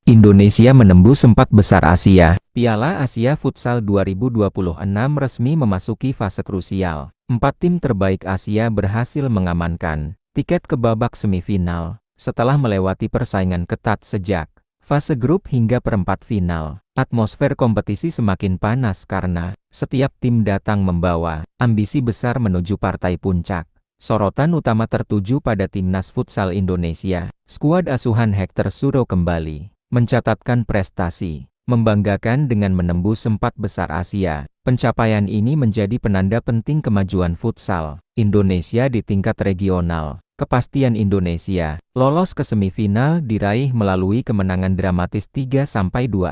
Indonesia menembus 4 besar Asia. Piala Asia Futsal 2026 resmi memasuki fase krusial. 4 tim terbaik Asia berhasil mengamankan tiket ke babak semifinal setelah melewati persaingan ketat sejak fase grup hingga perempat final. Atmosfer kompetisi semakin panas karena setiap tim datang membawa ambisi besar menuju partai puncak. Sorotan utama tertuju pada Timnas Futsal Indonesia. Skuad asuhan Hector Suro kembali mencatatkan prestasi membanggakan dengan menembus 4 besar Asia. Pencapaian ini menjadi penanda penting kemajuan futsal Indonesia di tingkat regional. Kepastian Indonesia lolos ke semifinal diraih melalui kemenangan dramatis 3-2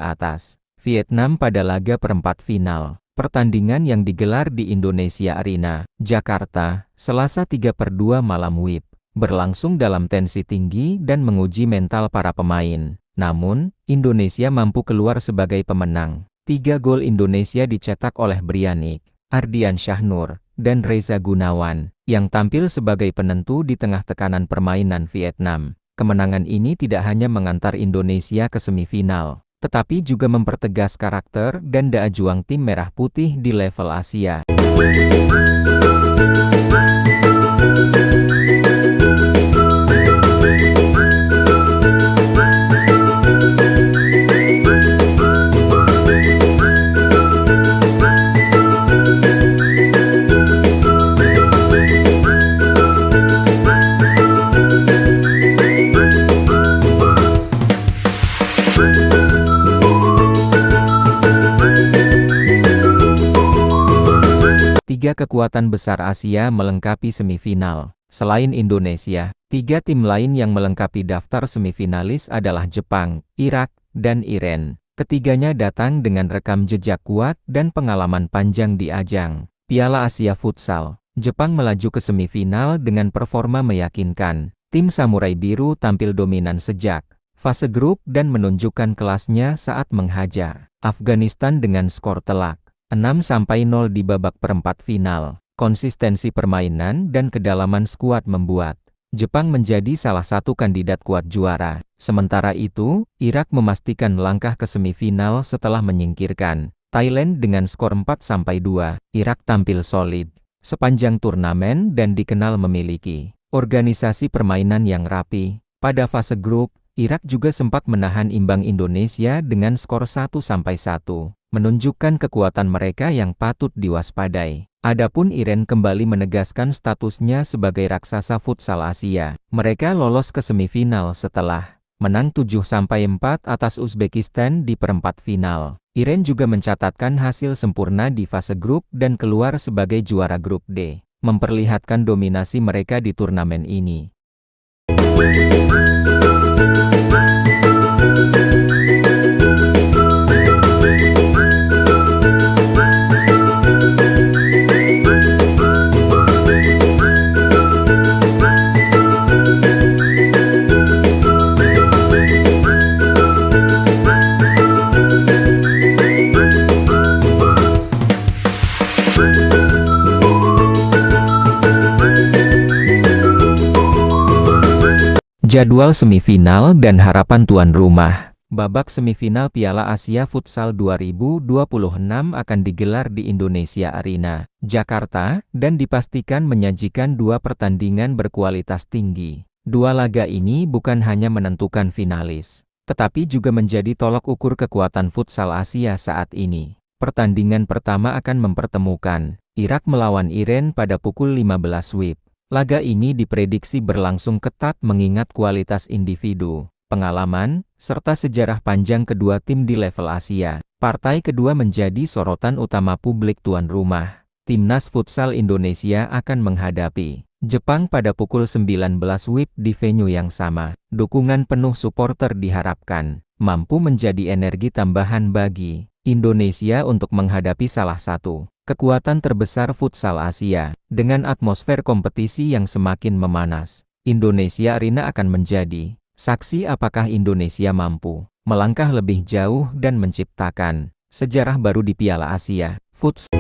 atas Vietnam pada laga perempat final. Pertandingan yang digelar di Indonesia Arena, Jakarta, Selasa 3/2 malam WIB, berlangsung dalam tensi tinggi dan menguji mental para pemain. Namun, Indonesia mampu keluar sebagai pemenang. 3 gol Indonesia dicetak oleh Brianik, Ardian Syahnur, dan Reza Gunawan, yang tampil sebagai penentu di tengah tekanan permainan Vietnam. Kemenangan ini tidak hanya mengantar Indonesia ke semifinal, tetapi juga mempertegas karakter dan daya juang tim merah putih di level Asia. Tiga kekuatan besar Asia melengkapi semifinal. Selain Indonesia, 3 tim lain yang melengkapi daftar semifinalis adalah Jepang, Irak, dan Iran. Ketiganya datang dengan rekam jejak kuat dan pengalaman panjang di ajang Piala Asia Futsal. Jepang melaju ke semifinal dengan performa meyakinkan. Tim Samurai Biru tampil dominan sejak fase grup dan menunjukkan kelasnya saat menghajar Afghanistan dengan skor telak 6-0 di babak perempat final. Konsistensi permainan dan kedalaman skuad membuat Jepang menjadi salah satu kandidat kuat juara. Sementara itu, Irak memastikan langkah ke semifinal setelah menyingkirkan Thailand dengan skor 4-2. Irak tampil solid sepanjang turnamen dan dikenal memiliki organisasi permainan yang rapi. Pada fase grup, Irak juga sempat menahan imbang Indonesia dengan skor 1-1, menunjukkan kekuatan mereka yang patut diwaspadai. Adapun Iran kembali menegaskan statusnya sebagai raksasa futsal Asia. Mereka lolos ke semifinal setelah menang 7-4 atas Uzbekistan di perempat final. Iran juga mencatatkan hasil sempurna di fase grup dan keluar sebagai juara grup D, memperlihatkan dominasi mereka di turnamen ini. Jadwal semifinal dan harapan tuan rumah. Babak semifinal Piala Asia Futsal 2026 akan digelar di Indonesia Arena, Jakarta, dan dipastikan menyajikan 2 pertandingan berkualitas tinggi. 2 laga ini bukan hanya menentukan finalis, tetapi juga menjadi tolak ukur kekuatan futsal Asia saat ini. Pertandingan pertama akan mempertemukan Irak melawan Iran pada pukul 15 WIB. Laga ini diprediksi berlangsung ketat mengingat kualitas individu, pengalaman, serta sejarah panjang kedua tim di level Asia. Partai kedua menjadi sorotan utama publik tuan rumah. Timnas Futsal Indonesia akan menghadapi Jepang pada pukul 19 WIB di venue yang sama. Dukungan penuh supporter diharapkan mampu menjadi energi tambahan bagi Indonesia untuk menghadapi salah satu kekuatan terbesar futsal Asia. Dengan atmosfer kompetisi yang semakin memanas, Indonesia Arena akan menjadi saksi apakah Indonesia mampu melangkah lebih jauh dan menciptakan sejarah baru di Piala Asia Futsal.